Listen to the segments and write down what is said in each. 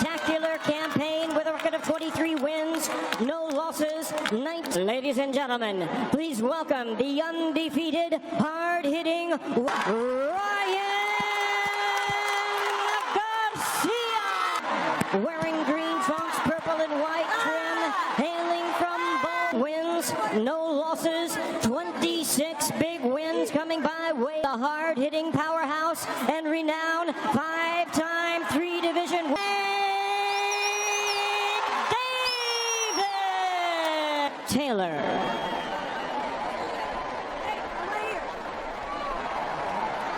spectacular campaign with a record of 23 wins, no losses, 19. Ladies and gentlemen, please welcome the undefeated, hard-hitting Ryan Garcia. Wearing green trunks, purple and white trim, hailing from Ball, wins, no losses, 26 big wins coming by way. The hard-hitting powerhouse and renowned five-time three-division winner, Taylor.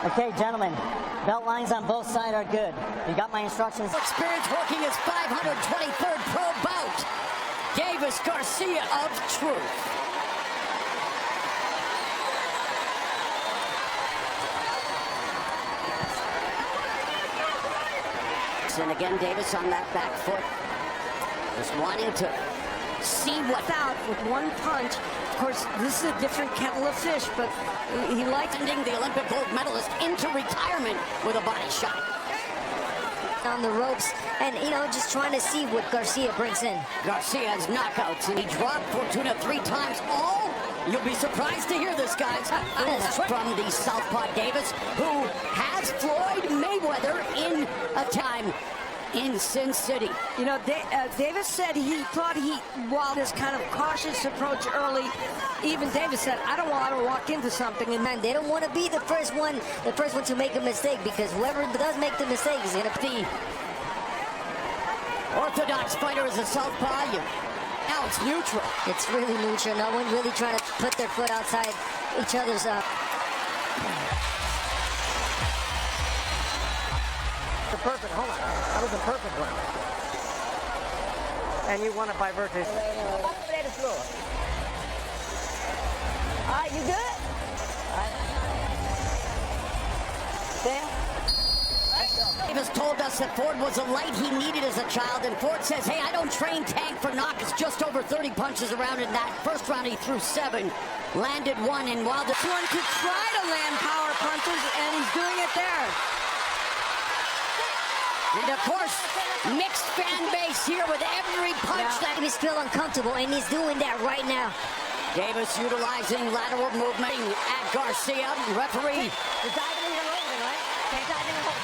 Okay, gentlemen, belt lines on both sides are good. You got my instructions? Experience working his 523rd pro bout. Davis Garcia of Truth. And again, Davis on that back foot. Just wanting to see what's out with one punch. Of course, this is a different kettle of fish, but he likes sending the Olympic gold medalist into retirement with a body shot. On the ropes, and just trying to see what Garcia brings in. Garcia's knockouts, and he dropped Fortuna 3 times. All you'll be surprised to hear this, guys. From the Southpaw Davis, who has Floyd Mayweather in a time in Sin City. Davis said he thought while this kind of cautious approach early, even Davis said, I don't want to walk into something. And they don't want to be the first one to make a mistake, because whoever does make the mistake is going to be. Orthodox fighter is a southpaw. Now it's neutral. It's really neutral. No one really trying to put their foot outside each other's Perfect, hold on. That was a perfect one. And you won it by virtue. All right, you good? Davis told us that Ford was a light he needed as a child, and Ford says, hey, I don't train tank for knock. It's just over 30 punches around. In that first round, he threw 7, landed 1, and while this one could try to land power punches, and he's doing it there. And of course, mixed fan base here with every punch that he's feel uncomfortable, and he's doing that right now. Davis utilizing lateral movement at Garcia. Referee.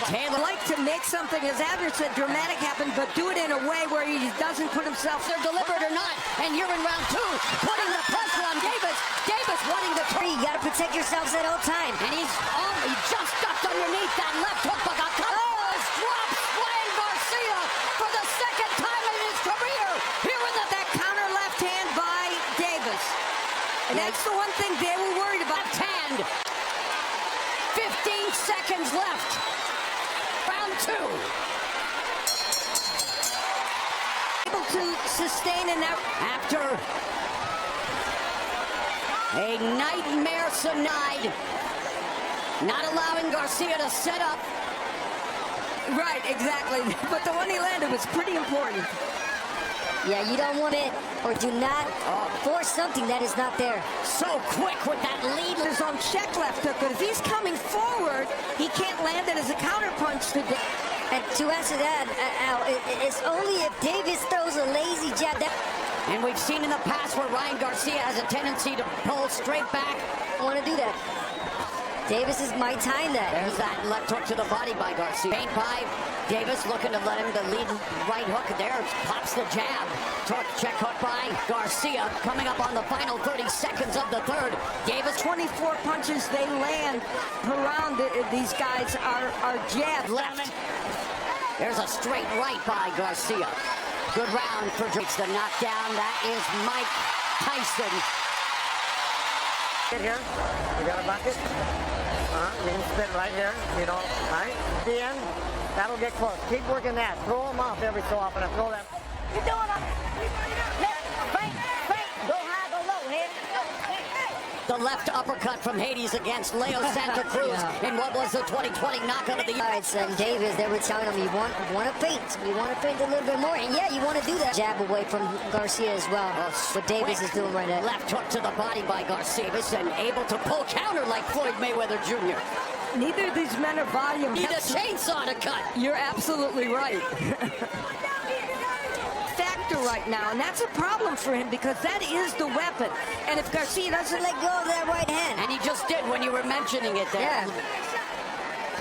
Taylor like to make something, as Adler said, dramatic happen, but do it in a way where he doesn't put himself. They're deliberate or not, and you're in round 2, putting the pressure on Davis. Davis wanting the three. You got to protect yourselves at all times. And he just ducked underneath that left hook, but got cut. Drops Ryan Garcia for the 2nd time in his career. Here with that counter left hand by Davis. And that's the one thing they were worried about. Left hand. 15 seconds left. Round 2. Able to sustain in that after a nightmare Sinide, not allowing Garcia to set up. Right, exactly. But the one he landed was pretty important. Yeah, you don't want it, or do not force something that is not there. So quick with that lead. His own check left hook, but if he's coming forward, he can't land it as a counter punch today. And to answer that, Al, it's only if Davis throws a lazy jab. And we've seen in the past where Ryan Garcia has a tendency to pull straight back. I want to do that. Davis is my time that. There's that left hook to the body by Garcia. Paint by Davis looking to let him the lead right hook. There pops the jab. Torque check hook by Garcia. Coming up on the final 30 seconds of the 3rd. Davis 24 punches they land around. These guys are jabbed. Left. There's a straight right by Garcia. Good round for Drake's the knockdown. That is Mike Tyson. Get here. You got a bucket. You can spit right here. Right? At the end, that'll get close. Keep working that. Throw them off every so often. And throw that. You're doing it. Feint. Go high, go low, head. The left uppercut from Hades against Leo Santa Cruz in what was the 2020 knockout of the year. All right, son, Davis, they were telling him you want to feint. You want to feint a little bit more. And yeah, you want to do that. Jab away from Garcia as well. What Davis is doing right now. Left hook to the body by Garcia and able to pull counter like Floyd Mayweather Jr. Neither of these men are volume. Need a chainsaw to cut. You're absolutely right. right now, and that's a problem for him because that is the weapon. And if Garcia doesn't Let go of that right hand. And he just did when you were mentioning it there. Yeah.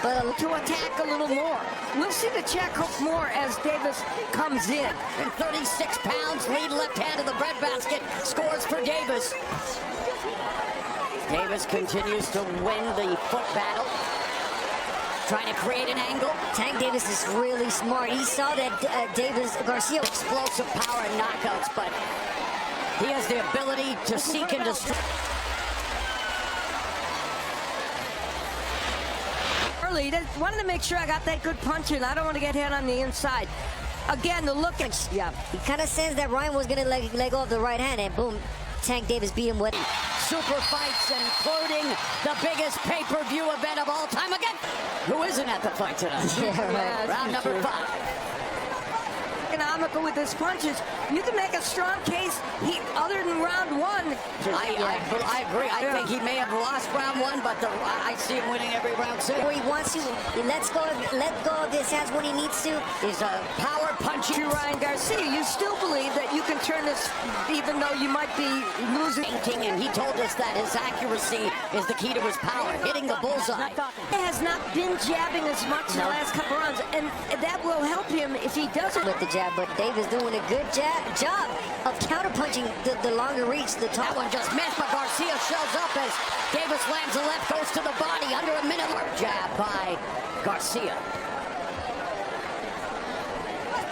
But to attack a little more. We'll see the check hook more as Davis comes in. And 36 pounds, lead left hand of the breadbasket, scores for Davis. Davis continues to win the foot battle. Trying to create an angle. Tank Davis is really smart. He saw that Garcia. Explosive power and knockouts, but he has the ability to seek and destroy. Early, wanted to make sure I got that good punch in. I don't want to get hit on the inside. Again, the look. Yeah. He kind of sensed that Ryan was going to let go of the right hand, and boom, Tank Davis beat him with it. Super fights, including the biggest pay-per-view event of all time. Again, who isn't at the fight tonight? Yeah, right. Round number 5. Economical with his punches. You can make a strong case. Other than round 1. I agree. I think he may have lost round 1, but I see him winning every round 6. Where he wants to, let go of his hands when he needs to. He's a power puncher. To Ryan Garcia, you still believe that you can turn this, even though you might be losing. And he told us that his accuracy is the key to his power, hitting the bullseye. He has not been jabbing as much in the last couple rounds, and that will help him if he doesn't. With the jab, but Davis doing a good job of counterpunching the longer reach, the top. That one just missed, but Garcia shells up as Davis lands a left, goes to the body, under a minute. Jab by Garcia.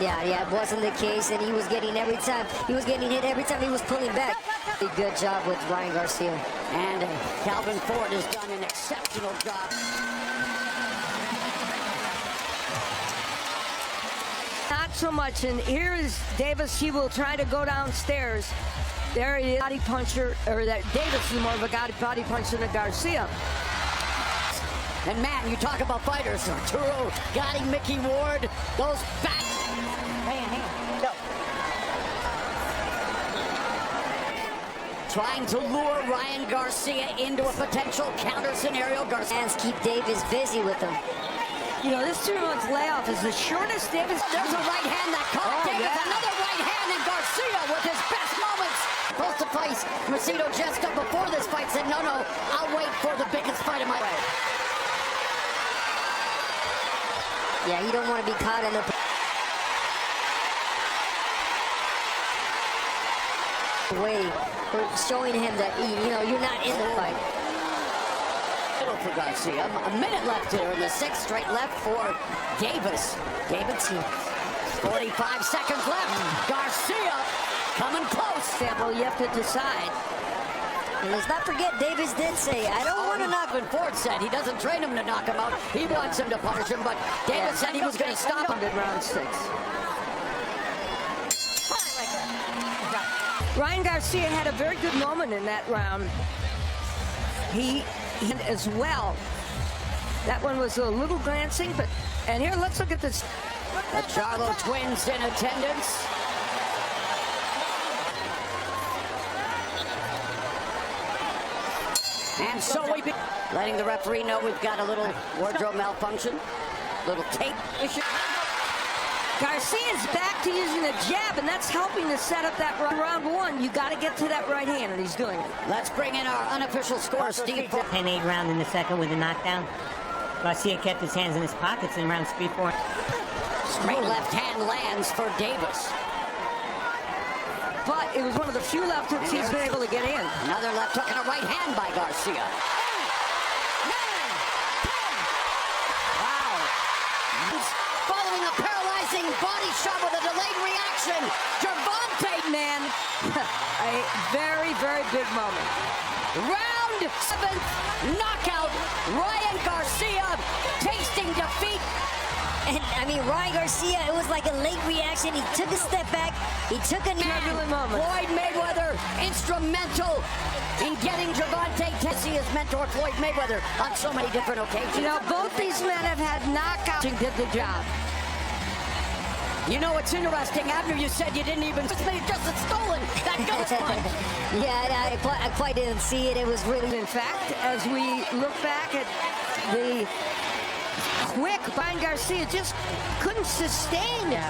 Yeah, it wasn't the case, and he was getting hit every time he was pulling back. A good job with Ryan Garcia. And Calvin Ford has done an exceptional job. Not so much, and here is Davis. He will try to go downstairs. There he is, body puncher, or that Davis is more of a body puncher than Garcia. And man, you talk about fighters, Arturo, Gotti, Mickey Ward, those back. Go. Trying to lure Ryan Garcia into a potential counter scenario. Hands keep Davis busy with him. You know, this 2-month layoff is the shortest Davis. There's a right hand that caught Davis. Yeah. Another right hand, and Garcia with his best moments. Supposed to face Macedo Jesta before this fight said, no, I'll wait for the biggest fight of my life. Yeah, he don't want to be caught in the way for showing him that you're not in the fight. For Garcia, a minute left here in the 6th, straight left for Davis. 45 seconds left. Garcia coming close. Sample, you have to decide. And let's not forget, Davis did say, I don't want to knock him. Ford said he doesn't train him to knock him out. He wants him to punish him, but Davis said he was going to stop him in round 6. Ryan Garcia had a very good moment in that round. He as well. That one was a little glancing, and here, let's look at this. The Charlo twins in attendance. And so letting the referee know we've got a little wardrobe malfunction, little tape issue. Garcia's back to using the jab, and that's helping to set up that round 1. You got to get to that right hand, and he's doing it. Let's bring in our unofficial score, Steve. 10-8 round in the second with a knockdown. Garcia kept his hands in his pockets in rounds 3-4. Straight left hand lands for Davis. But it was one of the few left hooks he's been able to get in. Another left hook and a right hand by Garcia. Wow. He's following a paralyzing body shot with a delayed reaction. Gervonta, Man, a very, very big moment. Round 7th knockout. Ryan Garcia tasting defeat. And I mean, Ryan Garcia, it was like a late reaction. He took a step back. He took a turbulent moment. Floyd Mayweather instrumental in getting Gervonta to see his mentor Floyd Mayweather on so many different occasions. You know, both these men have had knockouts and did the job. You know what's interesting? After you said you didn't even just stolen that ghost punch. Yeah, I quite didn't see it. It was really. In fact, as we look back at the quick, Ryan Garcia just couldn't sustain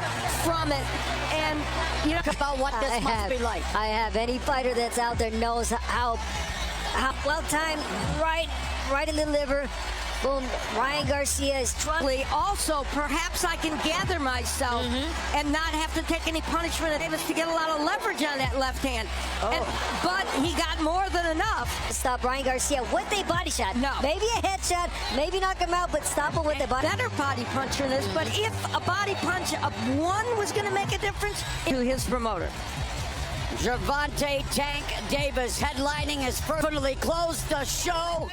from it. And And you know about what this must be like. I have. Any fighter that's out there knows how well timed, right in the liver. Boom. Ryan Garcia is trying. Also, perhaps I can gather myself and not have to take any punishment at Davis to get a lot of leverage on that left hand. But he got more than enough. Stop Ryan Garcia with a body shot. No. Maybe a headshot, maybe knock him out, but stop him with a body. Better body puncher than this, but if a body punch of one was going to make a difference, to his promoter. Gervonta Tank Davis headlining his first. Closed the show.